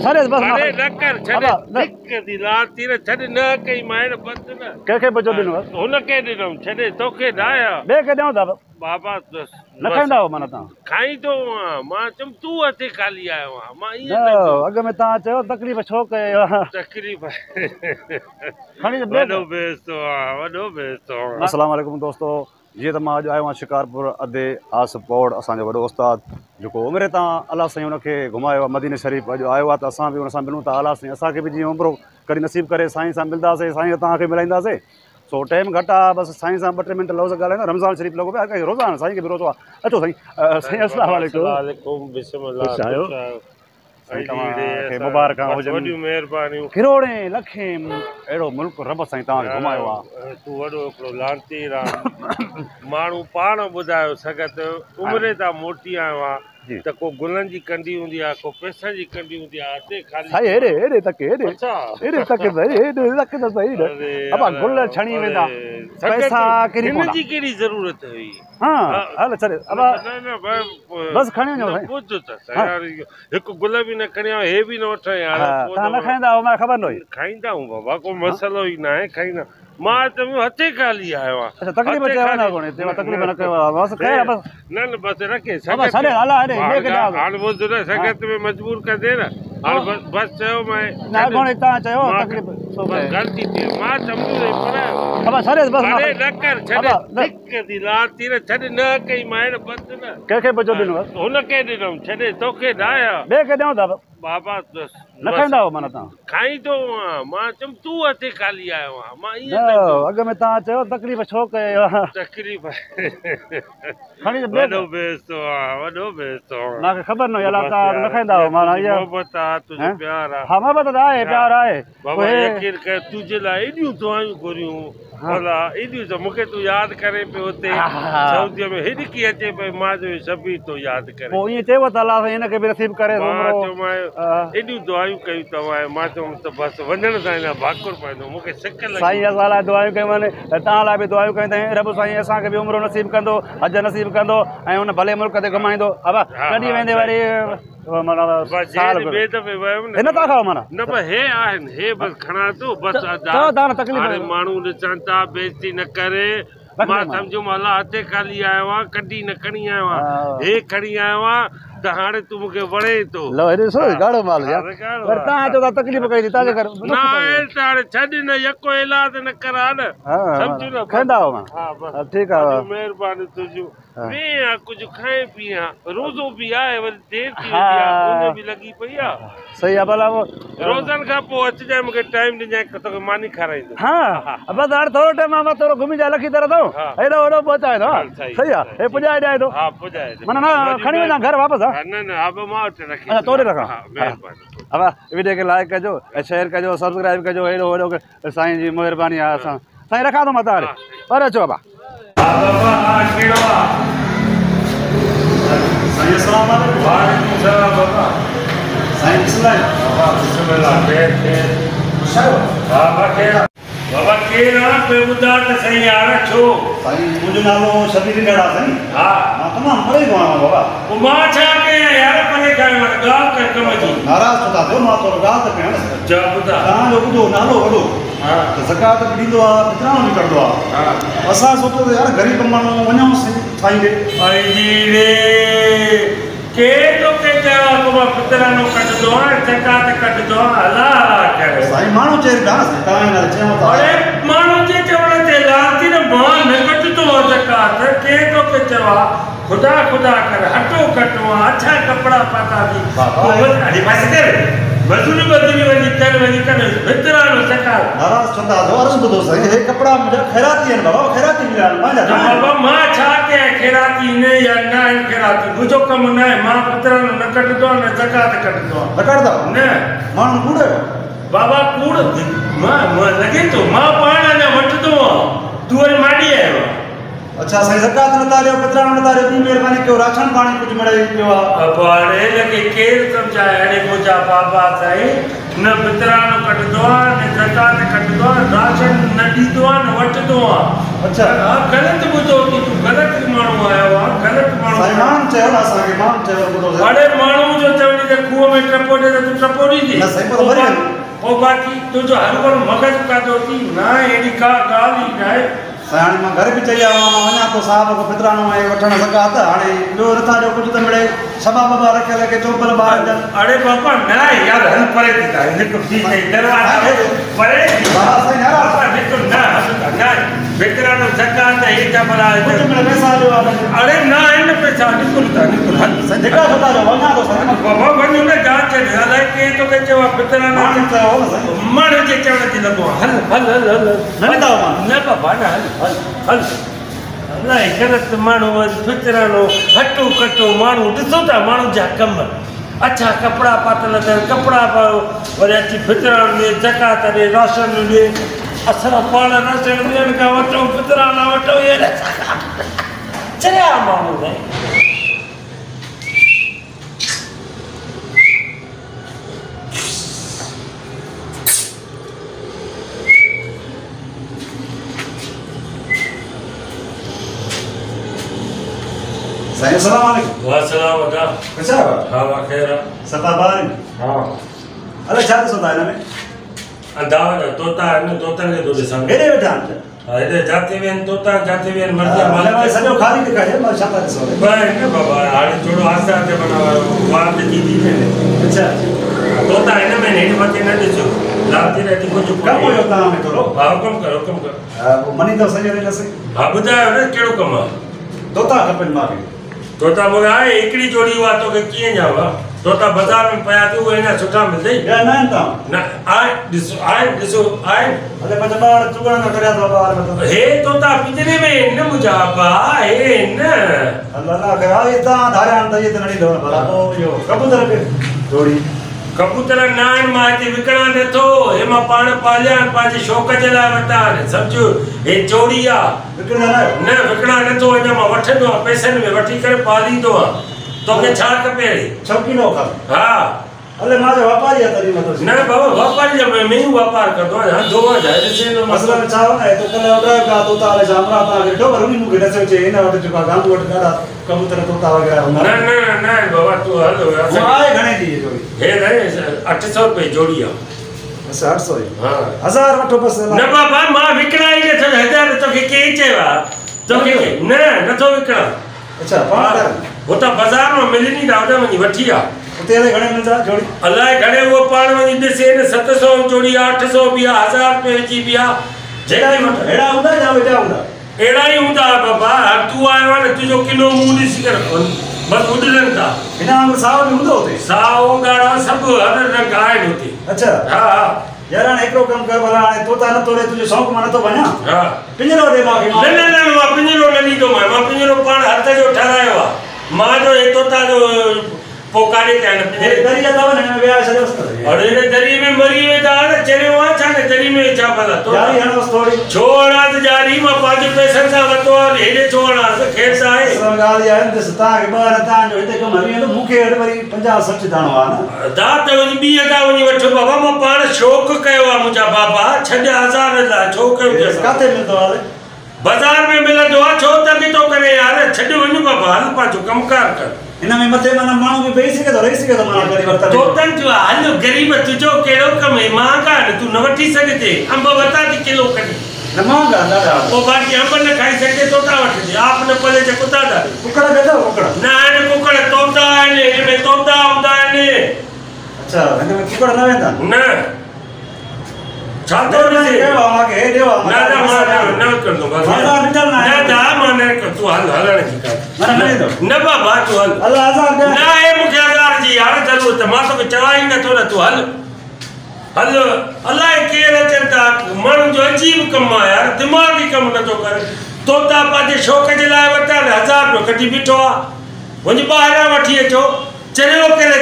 सारे बस अरे न कर छॾे दिक दी लाल तीर छॾ न कई मायण बस न के बचो दिनो हुन के ॾिनम छॾे तोखे डाया बे के ॾियो ता बाबा न खाईंदा हो माना तव्हां खाईंदो मां चम तूं अचे खाली आयो आहियां मां अॻ में तव्हां चयो तकलीफ़ छो कयो तकलीफ़ खणी वॾो बेइज़्तो आहे वॾो बेइज़्तो आहे। अस्सलाम वालेकुम दोस्तो जीअं त मां अॼु आयो आहियां शिकारपुर अधे आस पौड़ असांजो वॾो उस्ताद जेको उमिरि तां अलाह साईं हुनखे घुमायो आहे मदीने शरीफ़ अॼु आयो आहे त असां बि हुन सां मिलूं था अलाह साईं असांखे बि जीअं उमिरो कॾहिं नसीब करे साईं सां मिलंदासीं साईं तव्हांखे मिलाईंदासीं सो टाइम घटि आहे बसि साईं सां 2-3 मिंट लफ़्ज़ ॻाल्हाईंदा रमज़ान शरीफ़ लॻो पिया कंहिं रोज़ाना साईं खे बि रोज़ो आहे अचो साईं साईं अस्सलाम वालेकुम तव्हांखे मुबारक हुजनि महिरबानियूं किरोड़े लखे अहिड़ो मुल्क रब साईं तव्हांखे घुमायो आहे तूं वॾो हिकिड़ो लानती माण्हू पाण ॿुधायो सगत उमिरि तां मोटी आयो आहे त को गुलनि जी कंडी हूंदी आहे को पैसनि जी कंडी हूंदी आहे हिते खाली साईं हेॾे तक हेॾे तक त सही अब गुल छणी वेंदा पैसा कहिड़ी हिन जी कहिड़ी ज़रूरत हुई हाँ हल चले अब बस खणी वञो साईं ॿुध त यार हिकु गुल बि न खणिया हे बि न वठां यार तव्हां न खाईंदा आहियो मूंखे ख़बर न हुई खाईंदा आहियूं बाबा को मसइलो ई न आहे खाईंदा मां त हथे खाली आयो आहियां तकलीफ़ चयो न कोन्हे तकलीफ़ न कयो बसि खैर बसि न बसि रखे छॾे हला हेॾे हाणे ॿुध न संगत में मजबूर कंदे न हाणे बसि चयो न कोन्हे तव्हां चयो तकलीफ़ ग़लती थी मां सम्झो अब छॾे बसि अरे न कर छॾे दिक दी लाल तीर छॾ न कई मायण बस न कंहिंखे बचो ॾिनो हुन के ॾिनम छॾे तोखे डाया ॿिए खे ॾियो था बाबा न खाईंदा हो माना तव्हां खाईंदो मां चम तूं अचे खाली आयो आहियां मां अॻ में तव्हां चयो तकलीफ़ छो कयो तकलीफ़ खणी वॾो बेइज़्तो आहे वॾो बेइज़्तो आहे मूंखे ख़बर न हुई अलाह तव्हां न खाईंदा हो माना इहा मोहबत आहे तुंहिंजो प्यार आहे हा मोहबत त आहे प्यार आहे बाबा यकीन कर तुंहिंजे लाइ एॾियूं दुआयूं घुरियूं भला एॾियूं त मूंखे तूं यादि करे पियो हुते सऊदीअ में हिॾकी अचे पई मां जो सभी तो यादि करे पोइ ईअं चयो त अलाह साईं हिनखे बि नसीब करे एॾियूं दुआयूं कयूं तव्हां मां चयुमि त बसि वञण सां हिन भाकुर पवंदो मूंखे सिक लॻी साईं असां लाइ दुआयूं कयूं आहिनि तव्हां लाइ बि दुआयूं कयूं अथई रब साईं असांखे बि उमिरो नसीब कंदो हज नसीब कंदो ऐं हुन भले मुल्क ते घुमाईंदो अब कॾहिं वेंदे वरी माण्हू ॾिसनि था बेइज़ती न करे मां सम्झुमि अलाह हथे खाली आयो आहे कॾहिं न खणी आयो आहे हे खणी आयो आहे त हाणे तूं मूंखे वणे थो छॾ न यको इलाज न करा न सम्झो न ठीकु आहे महिरबानी तुंहिंजूं कुझु खाए पीआ रोज़ो बि आहे वरी देरि थी वेंदी आहे बि लॻी पई आहे सही आहे भला रोज़नि खां पोइ अचिजांइ मूंखे टाइम ॾिजांइ तोखे मानी खाराईंदुसि हा बसि हाणे थोरो टाइम मां थोरो घुमी जाए लखी तरह थो हेॾो होॾो पहुचाए थो सही आहे हे पुॼाए ॾियां थो हा पुॼाए माना न खणी वञा घर वापसि न न हा मां वटि रखी तोड़े रखां महिरबानी हा वीडियो खे लाइक कजो ऐं शेयर कजो सब्सक्राइब कजो हेॾो होॾो साईं जी महिरबानी आहे असां साईं रखां थो मां तव्हां पर अचो बाबा साईं अस्सलाम बाबा केरु आहे कोई ॿुधा त सही यार छो साईं मुंहिंजो नालो शबीर गढ़ा साईं हा मां तमामु परे थो आहियां बाबा पोइ मां छा कयां यार परे खां ॻाल्हि कर कम जी नाराज़ छो था थियो मां थोरो ॻाल्हि त कयां छा ॿुधा तव्हांजो ॿुधो नालो वॾो हा त ज़कात बि ॾींदो आहे विकिराणो बि कंदो आहे हा असां सोचियो त यार ग़रीब माण्हू वञूं साईं ॾे केरु तोखे चयो आहे मां फितरानो कढंदो आहे ज़कात कढंदो आहे हला हला करे साईं माण्हू चए था तव्हां हिन चयो था अरे माण्हू जे चवण ते लालती न मां न कढंदो आहे ज़कात केरु तोखे चयो आहे खुदा खुदा कर हटो कटो आहे अच्छा कपिड़ा पाता थी बसि कर मज़दूरी वञी कर फितरानो ज़कात नाराज़ छो था थियो अर्ज़ु ॿुधो साईं हे कपिड़ा मुंहिंजा ख़ैराती आहिनि बाबा ख़ैराती मिलिया आहिनि बाबा मां छा कयां ख़ैराती न या न आहिनि ख़ैराती मुंहिंजो कमु न आहे मां फितरानो न कढंदो आहे न ज़कात कढंदो आहे न कढंदा न माण्हू कूड़ बाबा कूड़ मां लॻे थो मां पाण अञा वठंदो आहियां तूं वरी माड़ी आयो अच्छा साईं ज़कात नथा ॾियो पितराणो नथा ॾियो ॿी महिरबानी कयो राशन पाणी कुझु मिले पियो आहे अब हाणे लॻे केरु सम्झाए हाणे मुंहिंजा बाबा साईं न पितराणो कटंदो आहे न ज़कात कटंदो आहे राशन न ॾींदो आहे न वठंदो आहे अच्छा हा ग़लति ॿुधो तूं ग़लति माण्हू आयो आहे ग़लति माण्हू साईं माण्हू चयो न असांखे माण्हू चयो ॿुधो हाणे माण्हू जो चवणी त खूह में टपो ॾे त तूं टपो ॾींदी न साईं पोइ वरी पोइ बाक़ी तुंहिंजो हर भरो मग़ज़ु काॾो थी न अहिड़ी का ॻाल्हि ई न आहे साईं हाणे मां घर बि चई आयो आहियां मां वञा थो साहिब खां पितराणो ऐं वठणु ज़कात हाणे ॿियो नथा ॾियो कुझु त मिले सभा बबा रखियल के चोपल ॿार ॾियनि अरे बाबा न यार हल परे थी था हिकु थी थी दरवाज़ा परे बाबा साईं बाबा हिकु न न पितराणो ज़कात हेठा भला कुझु मिले पैसा ॾियो अरे न आहिनि पैसा निकुर था निकुर हल साईं धिका नथा ॾियो वञा थो साईं बाबा वञो न जांच अलाए केरु तोखे चयो आहे पितराणो माण्हू चयो न साईं मण जे चवण ते लॻो आहे हल हल हल हल न वेंदा माण्हू न बाबा न हल हल अलाए ग़लति माण्हू पितराणो हटो कटो माण्हू ॾिसो था माण्हू जा कम अच्छा कपिड़ा पातल अथनि कपिड़ा पायो वरी अची पितराणो ॾे ज़कात ॾे राशन ॾे असां पाण राशन ॾियण खां वठूं पितराणा वठूं अहिड़ा चरिया माण्हू साईं साईं अस्सलाम वालेकुम वासलाम वॾा अच्छा हा वाह ख़ैर सफ़ा ॿार हा अलाए छा ॾिसो था हिन में अंदाज़ तोता आहिनि तोतनि खे थो ॾिसां हेॾे वेठा आहिनि हा हेॾे जाते वेहनि तोता जाते वेहनि मर्द मां मालिक सॼो खाली ॾेखारियो मां छा था ॾिसो न बाबा हाणे थोरो आस्ते आस्ते माना वार त थी थी वञे अच्छा तोता हिन में हेठि मथे न ॾिसो लाल थी कुझु कमु हुयो तव्हां में थोरो हा हुकुम कर मनी अथव सही न सही हा ॿुधायो न कहिड़ो कमु आहे तोता खपनि मूंखे तोता मूंखे आहे हिकिड़ी जोड़ी हुआ तोखे कीअं ॼावा तोता बाज़ार में पिया थी उहे अञा सुठा मिलंदई ॿिया न आहिनि तव्हां न आहे ॾिसो आहे अलाए पंहिंजा ॿार चुगण न करिया अथव ॿार मतिलबु हे तोता पिंजरे में न मुंहिंजा भाउ हे न अलाह कया तव्हां धारिया आहिनि त इहे त न ॾींदव भला पोइ इहो कबूतर खे जोड़ी कबूतर न आहिनि मां हिते विकिणा नथो हे मां पाण पालिया आहिनि पंहिंजे शौक़ जे लाइ वरिता आहिनि सम्झो हे चोरी आहे विकिणंदा न आहियो न विकिणा नथो अञा मां वठंदो आहियां पैसनि में वठी करे पालींदो आहे तोखे छा खपे छौकीनो खपे हा अलाए मां जो वापारी आहे तॾहिं मतिलबु न बाबा वापारी जो मैं ही व्यापार करदो आहियां हंधो वधाए ॾिसे न मसला में छा हो न तो कल्ह ऑर्डर का तोता वाले जामरा तव्हांखे ॾिठो पर उन मूंखे ॾसो चई हिन वटि जेको गांधू वटि ॾाढा कबूतर तोता वग़ैरह हूंदा न बाबा तूं हल आहे घणे जी इहे जोड़ी हे रहे 800 रुपए जोड़ी आहे अच्छा 800 हा 1000 वठो बसि न बाबा मां विकिणा ई नथो 1000 तोखे केरु चयो आहे तोखे न नथो विकिणा अच्छा पाण हुतां बाज़ार में मिलनी था होॾे वञी वठी आ उते घणे मिलंदा जोड़ी अलाए घणे उहो पाण वञी ॾिसे न 700 जोड़ी 800 बि आहे 1000 रुपए जी बि आहे जेका वठ अहिड़ा हूंदा या वेठा हूंदा अहिड़ा ई हूंदा बाबा तूं आयो आहे न तुंहिंजो किलो मुंहुं ॾिसी करे बसि उॾनि था हिन वांगुरु साओ बि हूंदो हुते साओ ॻाढ़ा सभु हर रंग आहिनि हुते अच्छा हा यार हाणे हिकिड़ो कमु कर भला हाणे तोता न तोड़े तुंहिंजो शौक़ु मां नथो वञा हा पिंजरो ॾे मूंखे न मां पिंजरो न ॾींदोमांइ मां पिंजरो पाण हथ जो ठारायो आहे मां जो हे तोता जो पोइ काॾे कया न पिंजरे दरी अथव न हिन में विया छॾियोसि न अरे हिन दरी में मरी वेठा न चरियो आहे छा न दरी में छा भला यारी हणोसि थोरी छो हणां त ॼारी मां पंहिंजे पैसनि सां वरितो आहे हेॾे छो हणां खेर सां आहे असल ॻाल्हि इहा आहे न ॾिस तव्हांखे ॿ न तव्हांजो हिते कमु हली वेंदो मूंखे वरी 50-60 दाणो आहे न दात वञी ॿी हज़ार वञी वठो बाबा मां पाण शौक़ु कयो आहे मुंहिंजा बाबा छॾ 1000 लाइ छो कयो किथे मिलंदो हाले बाज़ार में मिलंदो आहे छो तंग थो करे यार छॾ वञ बाबा हल पंहिंजो कमकार कर हिन में मथे माना माण्हू बि वेही सघे थो रही सघे थो माना करे वरिता तोतनि जो हल ग़रीब तुंहिंजो कहिड़ो कमु आहे महांगा न तूं न वठी सघे थी अंब वरिता थी किलो कढी न महांगा ॾाढा पोइ बाक़ी अंब न खाई सघे तोता वठिजे आप न पले जे कुता था कुकड़ वेठो कुकड़ न आहिनि कुकड़ तोता आहिनि हिन में तोता हूंदा आहिनि अच्छा हिन में कुकड़ न वेंदा न छा थो ॾिसे मूंखे हे ॾियो न कंदो बस न दा मां न तूं हल हलण जी कर न बाबा तूं हल न आहे मूंखे 1000 जी यार ज़रूरत मां तोखे चवां ई नथो न तूं हल हल अलाए केरु अचनि था माण्हुनि जो अजीब कमु आहे यार दिमाग़ ई कमु नथो करे तोता पंहिंजे शौक़ जे लाइ वरिता 1000 रुपयो कढी बीठो आहे वञी ॿाहिरां वठी अचो चरियो करे